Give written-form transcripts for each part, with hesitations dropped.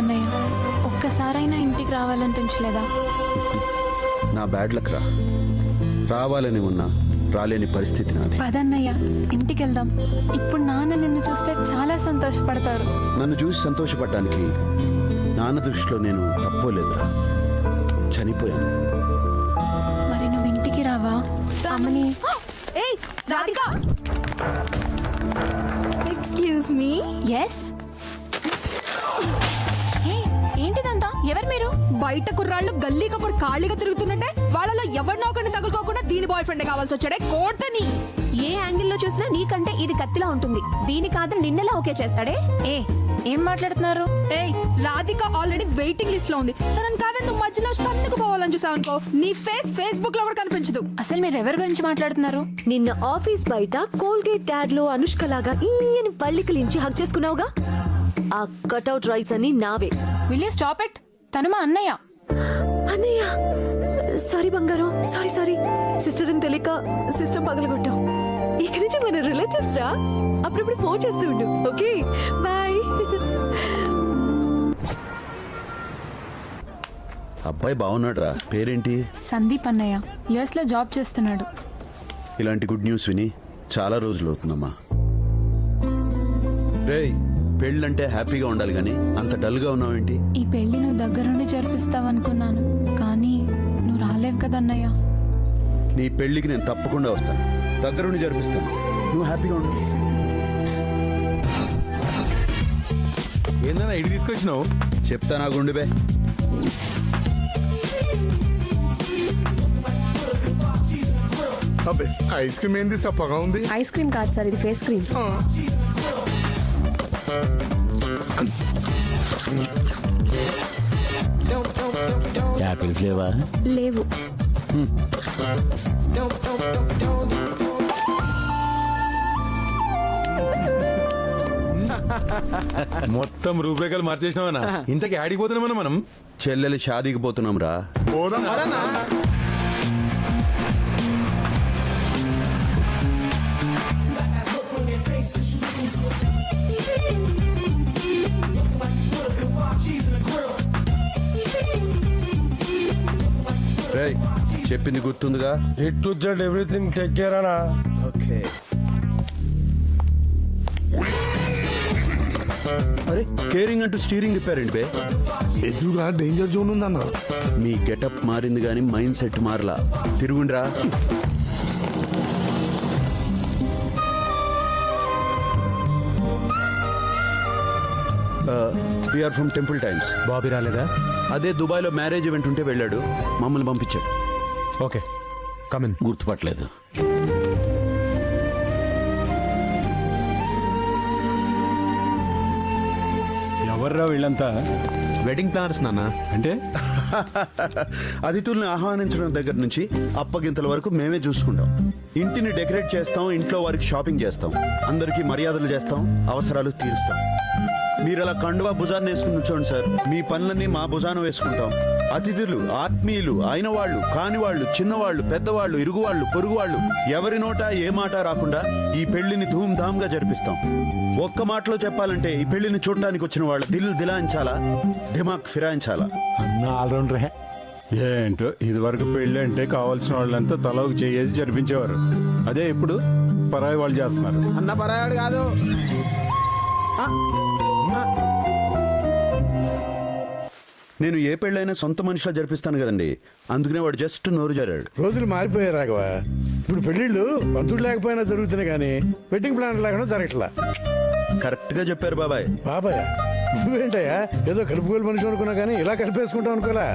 చేసావన్నయ్య. ఒక్కసారైనా ఇంటికి రావాలనిపించలేదా? నా బ్యాడ్ లక్ రా. రావాలని ఉన్నా రాలేని పరిస్థితి నాది. పదన్నయ్య, ఇంటికి వెళ్దాం. ఇప్పుడు నాన్న నిన్ను చూస్తే చాలా సంతోషపడతారు. నన్ను చూసి సంతోషపడడానికి నాన్న దృష్టిలో నేను తప్పోలేదురా. చనిపోయాను. మరి నువ్వు ఇంటికి రావా? అమ్మని. ఏయ్ రాధిక, ఎక్స్క్యూజ్ మీ. ఎస్. ఏంటిదంతా? ఎవరు మీరు? బయట కుర్రాళ్ళు గల్లీకొకరు ఖాళీగా తిరుగుతున్నట్టే వాళ్ళలో ఎవరినో ఒకరిని తగులుకోకుండా దీని బాయ్ ఫ్రెండ్ కావాల్సి వచ్చాడే. కోర్తని ఏ యాంగిల్లో చూసినా నీకంటే ఇది కత్తిలా ఉంటుంది. దీని కాదు నిన్నెలా ఓకే చేస్తాడే. ఏం మాట్లాడుతున్నారు? ఏయ్ రాధిక ఆల్రెడీ వెయిటింగ్ లిస్ట్ లో ఉంది. తనని కాదని నువ్వు మధ్యలో తన్నుకు పోవాలని చూసావు అనుకో, నీ ఫేస్బుక్ లో కూడా కనిపించదు. అసలు మీరు ఎవరి గురించి మాట్లాడుతున్నారు? నిన్న ఆఫీస్ బయట కోల్గేట్ డాడ్ లో అనుష్క లాగా ఈయన పళ్ళికలించి హక్ చేసుకున్నావుగా, ఆ కట్అవుట్ రైట్స్ అన్ని నావే. Will you stop it? తను మా అన్నయ్య. అన్నయ్య సారీ బంగారం, సారీ. సిస్టర్ అని తెలియక సిస్టమ్ పగలగొట్టాం. ఇక్కడి నుంచి మన రిలేటివ్స్ రా. అప్పుడప్పుడు ఫోన్ చేస్తూ ఉండు. Okay bye. అబ్బాయి బాగున్నాడు రా. పేరేంటి? సందీప్ అన్నయ్య. యుఎస్ లో జాబ్ చేస్తున్నాడు. ఇలాంటి గుడ్ న్యూస్ విని చాలా రోజులు అవుతుందమ్మా. రేయ్, పెళ్ళంటే హ్యాపీగా ఉండాలి కానీ అంత డల్గా ఉన్నావేంటి? ఈ పెళ్లి నువ్వు దగ్గరుండి జరిపిస్తావనుకున్నాను, కానీ నువ్వు రాలేవు కదన్నయ్య. నీ పెళ్ళికి నేను తప్పకుండా వస్తాను, దగ్గరుండి జరిపిస్తాను. నువ్వు హ్యాపీగా ఉండు. ఏందన్నా ఇటు తీసుకొచ్చినావు? చెప్తా నా గుండెబే. అబ్బే ఐస్ క్రీమ్ ఏంది సప్పగా ఉంది? ఐస్ క్రీమ్ కాదు సార్, ఇది ఫేస్ క్రీమ్. యాపిల్స్ లేవా? లేవు. మొత్తం రూపురేఖలు మార్చేసినావనా? ఇంతకి ఆడిపోతున్నామన్నా మనం. చెల్లెలి షాదీకి పోతున్నాం రా. పోదాం పదన్నా. రేయ్, చెప్పింది గుర్తుందిగా? ఇట్ to Z everything take care అనా. ఓకే. అరే, కేరింగ్ అంటూ స్టీరింగ్ రిపేరెంట్ బే. ఎదురుగా డేంజర్ జోన్ ఉందన్న. మీ గెటప్ మారింది కానీ మైండ్ సెట్ మారలా. తిరుగుండ్రా. We are from temple times. Bobby రాలేదా? అదే దుబాయ్లో మ్యారేజ్ ఈవెంట్ ఉంటే వెళ్ళాడు, మమ్మల్ని పంపించాడు. Okay come in. గుర్తుపట్టలేదు. ఎవర్రా వీళ్ళంతా? వెడ్డింగ్ ప్లానర్స్ నాన్న. అంటే అతిథుల్ని ఆహ్వానించడం దగ్గర నుంచి అప్పగింతల వరకు మేమే చూసుకుంటాం. ఇంటిని డెకరేట్ చేస్తాం, ఇంట్లో వారికి షాపింగ్ చేస్తాం, అందరికీ మర్యాదలు చేస్తాం, అవసరాలు తీరుస్తాం. మీరు అలా కండువా భుజాన్ని వేసుకుని ఉంచోండి సార్, మీ పనులన్నీ మా భుజాన వేసుకుంటాం. అతిథులు, ఆత్మీయులు, అయిన వాళ్ళు, కాని వాళ్ళు, చిన్నవాళ్ళు, పెద్దవాళ్ళు, ఇరుగువాళ్ళు, పొరుగు వాళ్ళు, ఎవరి నోట ఏ మాట రాకుండా ఈ పెళ్లిని ధూమ్ధామ్గా జరిపిస్తాం. ఒక్క మాటలో చెప్పాలంటే ఈ పెళ్లిని చూడడానికి వచ్చిన వాళ్ళు దిల్ దిలాయించాలా, దిమాగ్ ఫిరాయించాలా. అన్న ఆల్రౌండర్. ఏంటో ఇదివరకు పెళ్ళి అంటే కావాల్సిన వాళ్ళంతా తలకు చేసి జరిపించేవారు. అదే ఇప్పుడు పరాయి వాళ్ళు చేస్తున్నారు. అన్న పరాయాడు కాదు. నేను ఏ పెళ్ళైనా సొంత మనిషిలా జరిపిస్తాను కదండి, అందుకనే వాడు జస్ట్ నోరు జారాడు. రోజులు మారిపోయారు రాఘవ. ఇప్పుడు పెళ్లిళ్ళు బంధువులు లేకపోయినా జరుగుతున్నాయి కానీ వెడ్డింగ్ ప్లాన్ లేకుండా జరగట్లా. కరెక్ట్ గా చెప్పారు బాబాయ్. బాబాయ్ నువ్వేంటయ్యా ఏదో కలుపుకోలు మనిషి అనుకున్నా కానీ ఇలా కలిపేసుకుంటావు అనుకోలే.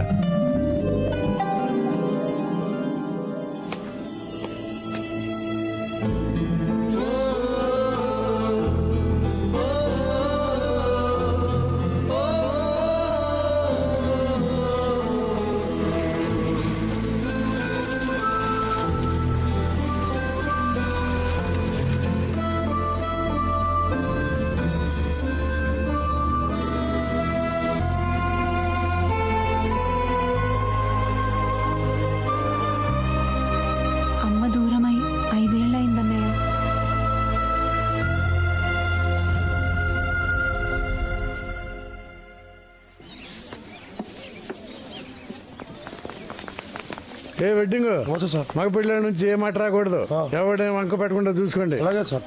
ఏ వెడ్డింగ్ సార్ మగ పిల్లల నుంచి ఏ మాట రాకూడదు ఎవడేం వంక పెట్టకుండా చూసుకోండి అలాగే సార్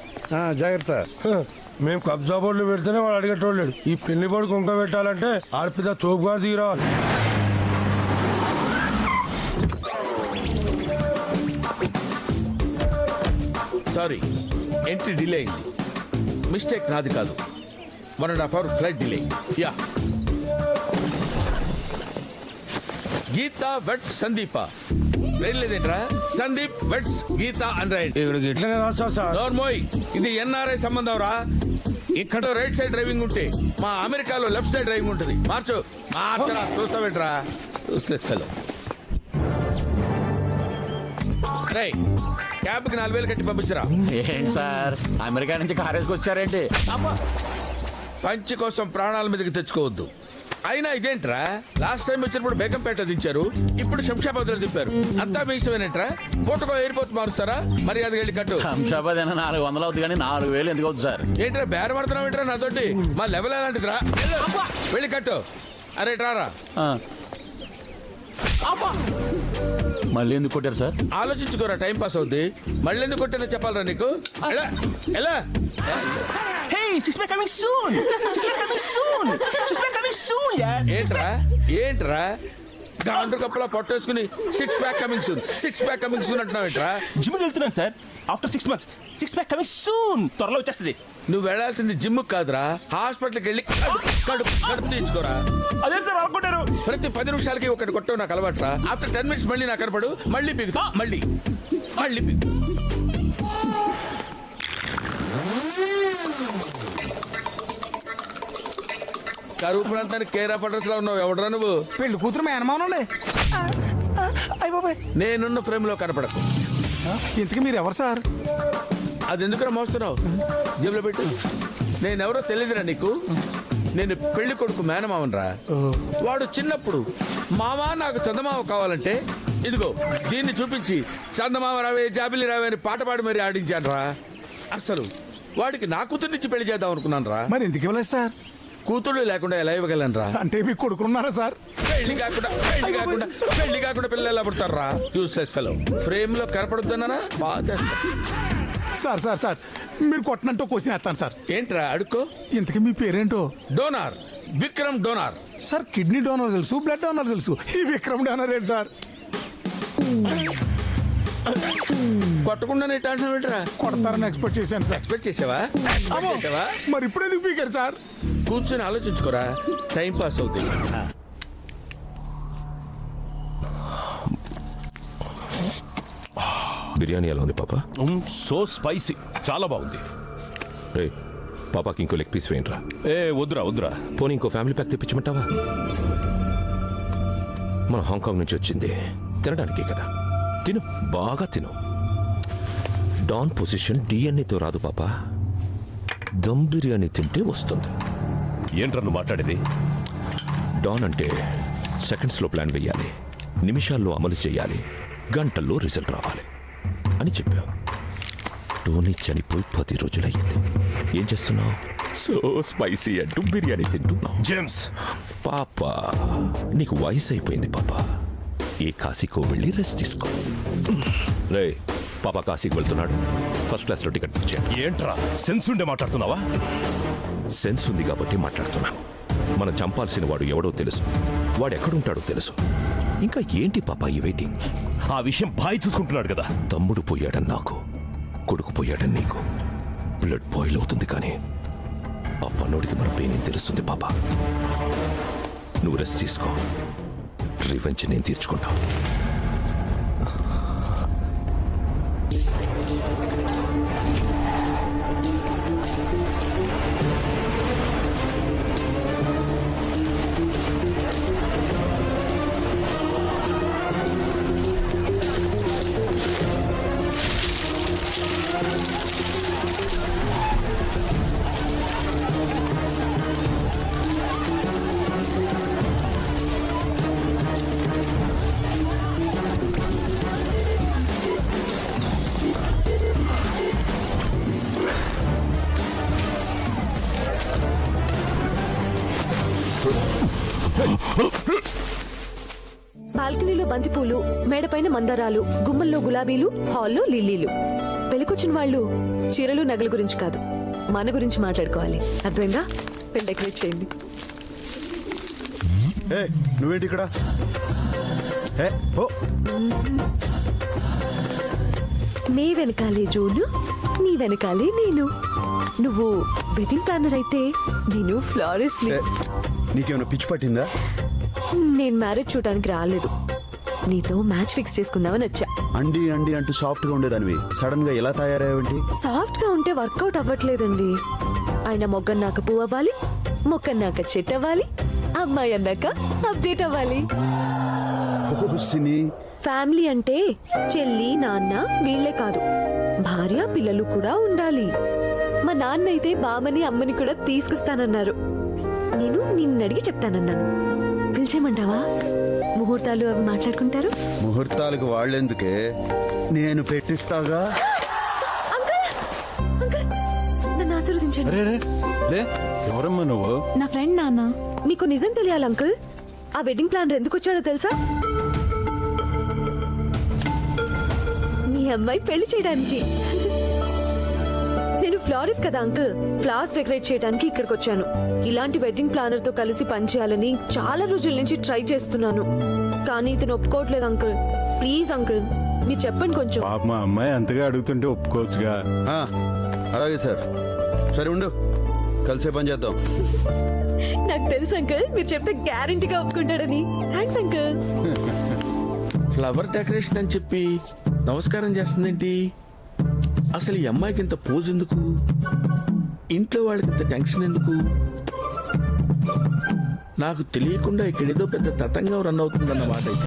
జాగ్రత్త. మేము కబ్జా బోర్డులు పెడితేనే వాడు అడిగేటోళ్ళు ఈ పెళ్లి బోర్డు కుంక పెట్టాలంటే ఆడపిల్ల తోపుగా దిగిరావాలి. సారీ ఎంట్రీ డిలే అయింది. మిస్టేక్ నాది కాదు. 1.5 hour ఫ్లైట్ డిలే. యా గీత వెట్స్ సందీప లేదేంట్రా? సందీప్ వెట్స్ గీత అని రాయండి. ఇక్కడ ఇట్లనే రాస్తా సార్. నోర్మోయ్, ఇది ఎన్ఆర్ఐ సంబంధం రా. ఇక్కడ రైట్ సైడ్ డ్రైవింగ్ ఉంటే మా అమెరికాలో లెఫ్ట్ సైడ్ డ్రైవింగ్ ఉంటుంది. మార్చరా చూస్తావేంట్రా? Useless fellow. రేయ్, క్యాబ్కి 4,000 కట్టి పంపించరా. ఏంటి సార్ అమెరికా నుంచి కారేసుకొచ్చారేంటి? పంచి కోసం ప్రాణాల మీదకి తెచ్చుకోవద్దు. అయినా ఇదేంట్రా, లాస్ట్ టైం వచ్చినప్పుడు బేగంపేట దించారు, ఇప్పుడు శంషాబాద్ లో దింపారు. అంతా మీ ఇష్టమేనేంట్రా? పోటుకో ఎయిర్పోర్ట్ మారుస్తారా? మర్యాద వెళ్ళి కట్టు. శంషాబాద్ అయినా 400 అవుతుంది కానీ 4,000 ఎందుకు అవుతుంది సార్? ఏంట్రా బేర పడుతున్నావు ఏంట్రా నాతోటి? మా లెవెల్ ఎలాంటిదిరా? వెళ్ళి కట్టు. అరే రారా. మళ్ళీ ఎందుకు కొట్టారు సార్? ఆలోచించుకోరా, టైం పాస్ అవుద్ది. మళ్ళీ ఎందుకు కొట్టానో చెప్పాలరా నీకు? ఎలా ఎలా ఏంట్రా ఏంట్రా గాండ్రు కప్పులా పొట్టేసుకుని 6 pack కమింగ్ సూన్ అంటున్నావు ఏంట్రా? జిమ్ వెళ్తున్నాను sir. After 6 months 6 pack coming soon. త్వరలో వచ్చేస్తుంది. నువ్వు వెళ్లాల్సింది జిమ్ కాదురా, హాస్పిటల్కి వెళ్ళి కడుపు తీసుకోరా. అదే సార్ అనుకుంటారు. ప్రతి 10 నిమిషాలకి ఒకటి కొట్టవు నాకు అలవాటురా. ఆఫ్టర్ 10 minutes మళ్ళీ నాకు కనపడు, మళ్ళీ పిగుతా, మళ్ళీ పిగు. కరువు ప్రాంతానికి కేర్ ఆఫ్ అడ్రస్ లో ఉన్నావు. ఎవడరా నువ్వు? పెళ్లి కూతురు మేనమానండి. అయ్య బాబాయ్, నేనున్న ఫ్రేమ్ లో కనపడకు. ఇంతకీ మీరు ఎవరు సార్? అది ఎందుకురా మోస్తున్నావు? జేబులో పెట్టు. నేనెవరో తెలియదురా నీకు? నేను పెళ్లి కొడుకు మేనమావనరా. వాడు చిన్నప్పుడు మావా నాకు చందమావ కావాలంటే ఇదిగో దీన్ని చూపించి చందమావ రావే జాబిలి రావే అని పాట పాడి మరీ ఆడించాను రా. అసలు వాడికి నా కూతుర్నిచ్చి పెళ్లి చేద్దాం అనుకున్నాను రా. మరి ఎందుకు ఇవ్వలేదు సార్? కూతుళ్ళు లేకుండా ఎలా ఇవ్వగలను రా? అంటే మీకు కొడుకున్నారా సార్? పెళ్లి కాకుండా పిల్లలు ఎలా పుడతారు రా? Useless fellow. ఫ్రేమ్ లో కనపడుతున్నానా? బాగా సార్ సార్ సార్ మీరు కొట్టనంటూ క్వశ్చన్ వేస్తాను సార్. ఏంట్రా అడుక్కో. ఇంతకీ మీ పేరేంటో? Donor, Vikram donor. Sir kidney donor తెలుసు, బ్లడ్ డోనర్ తెలుసు, ఈ విక్రమ్ డోనర్ ఏంటి సార్? కొట్టకుండానే టెన్షన్ పెట్టరా? కొడతారని ఎక్స్పెక్ట్ చేశాను సార్. ఎక్స్పెక్ట్ చేసావా? మరి ఇప్పుడు ఎందుకు పీకారు సార్? కూర్చొని ఆలోచించుకోరా, టైం పాస్ అవుతుంది. బిర్యానీ ఎలా ఉంది పాప? సో స్పైసీ, చాలా బాగుంది. రే పాపాకి ఇంకో లెగ్ పీస్ వేయండిరా. ఏ వద్దురా. పోనీ ఇంకో ఫ్యామిలీ ప్యాక్ తెప్పించమంటావా? మన హాంకాంగ్ నుంచి వచ్చింది తినడానికే కదా. తిను, బాగా తిను. డాన్ పొజిషన్ డిఎన్ఏతో రాదు పాప, దమ్ బిర్యానీ తింటే వస్తుంది. ఏంట్రా నువ్వు మాట్లాడేది? డాన్ అంటే సెకండ్స్లో ప్లాన్ వేయాలి, నిమిషాల్లో అమలు చేయాలి, గంటల్లో రిజల్ట్ రావాలి అని చెప్పావు. టోనీ చనిపోయి 10 రోజులయ్యింది. ఏం చేస్తున్నావు? సో స్పైసీ అంటూ బిర్యానీ తింటున్నావు. జేమ్స్ పాప నీకు వయసు అయిపోయింది పాప. ఏ కాశీకో వెళ్ళి రెస్ట్ తీసుకో. రే పాప కాశీకి వెళ్తున్నాడు, ఫస్ట్ క్లాస్లో టికెట్ బుక్ చేయండి. ఏంట్రా సెన్స్ ఉండే మాట్లాడుతున్నావా? సెన్స్ ఉంది కాబట్టి మాట్లాడుతున్నాను. మనం చంపాల్సిన వాడు ఎవడో తెలుసు, వాడు ఎక్కడుంటాడో తెలుసు. ఇంకా ఏంటి పాప ఈ వెయిటింగ్? ఆ విషయం బాయ్ చూసుకుంటున్నాడు కదా. తమ్ముడు పోయాడని నాకు, కొడుకు పోయాడని నీకు. బ్లడ్ బాయిల్ అవుతుంది కానీ ఆ పన్నోడికి మన పెయిన్ తెలుస్తుంది పాప. నువ్వు రెస్ట్ తీసుకో, రివెంజ్ నేను తీర్చుకుంటా. బాల్కనీలో బంతిపూలు, మేడపైన మందారాలు, గుమ్మల్లో గులాబీలు, హాల్లో లిల్లీలు. పెళ్ళికొచ్చిన వాళ్ళు చీరలు నగల గురించి కాదు, మన గురించి మాట్లాడుకోవాలి. అర్థమైందా? పెళ్ళి డెకరేట్ చేయండి. ఏ నువ్వేంటి ఇక్కడ? ఏ ఓ నీ వెనకాలే జోను, నీ వెనకాలే నేను. నువ్వు వెడ్డింగ్ ప్లానర్ అయితే నేను ఫ్లారిస్ట్. ఏ, నీకేమైనా పిచ్చి పట్టిందా? నేను మ్యారేజ్ చూడడానికి రాలేదు, నీతో మ్యాచ్ ఫిక్స్ చేసుకుందామని వచ్చా. అండి అండి అంటూ సాఫ్ట్ గా ఉండేదానివి సడన్ గా ఎలా తయారయ్యావేంటి? సాఫ్ట్ గా ఉంటే వర్కౌట్ అవ్వట్లేదండి. ఆయన మొగ్గన్నాక పువ్వు అవ్వాలి, మొక్కన్నాక చెట్టు అవ్వాలి, అమ్మాయి అన్నాక అప్డేట్ అవ్వాలి. ఓ సిని, ఫ్యామిలీ అంటే చెల్లి నాన్న వీళ్ళే కాదు, భార్య పిల్లలు కూడా ఉండాలి. మా నాన్న అయితే బామ్మని అమ్మని కూడా తీసుకొస్తానన్నారు. నేను నిన్ను అడిగి చెప్తానన్నాను. పిలిచేయమంటావా? ముహూర్తాలు అవి మాట్లాడుకుంటారు. ముహూర్తాలకు వాళ్ళెందుకే, నేను పెట్టిస్తాగా. అంకుల్ అంకుల్ నన్ను ఆశీర్వదించండి. రే రే లే, ఎవరమ్మా నువ్వు? నా ఫ్రెండ్ నాన్న. మీకు నిజం తెలియాలి అంకుల్, ఆ వెడ్డింగ్ ప్లానర్ ఎందుకు వచ్చాడో తెలుసా? మీ అమ్మాయి పెళ్లి చేయడానికి. నేను ఫ్లారిస్ట్ కదా అంకుల్, ఫ్లవర్స్ డెకరేట్ చేయడానికి ఇక్కడికి వచ్చాను. ఇలాంటి వెడ్డింగ్ ప్లానర్ తో కలిసి పనిచేయాలని చాలా రోజుల నుంచి ట్రై చేస్తున్నాను, కానీ ఇతను ఒప్పుకోవట్లేదు అంకుల్. ప్లీజ్ అంకుల్ మీరు చెప్పండి కొంచెం. పాప మా అమ్మాయి అంతగా అడుగుతుంటే ఒప్పుకోవచ్చుగా. ఆ, అలాగే సార్. సరే ఉండు, కలిసే పని చేద్దాం. నాకు తెలుసు అంకుల్, మీరు చెప్తే గ్యారంటీగా ఒప్పుకుంటాడని. Thanks uncle. ఫ్లవర్ డెకరేషన్ అని చెప్పి నమస్కారం చేస్తుందేంటి? అసలు ఈ అమ్మాయికి ఇంత పోజ్ ఎందుకు? ఇంట్లో వాళ్ళకి ఇంత టెన్షన్ ఎందుకు? నాకు తెలియకుండా ఇక్కడేదో పెద్ద తతంగం రన్ అవుతుందన్నమాట.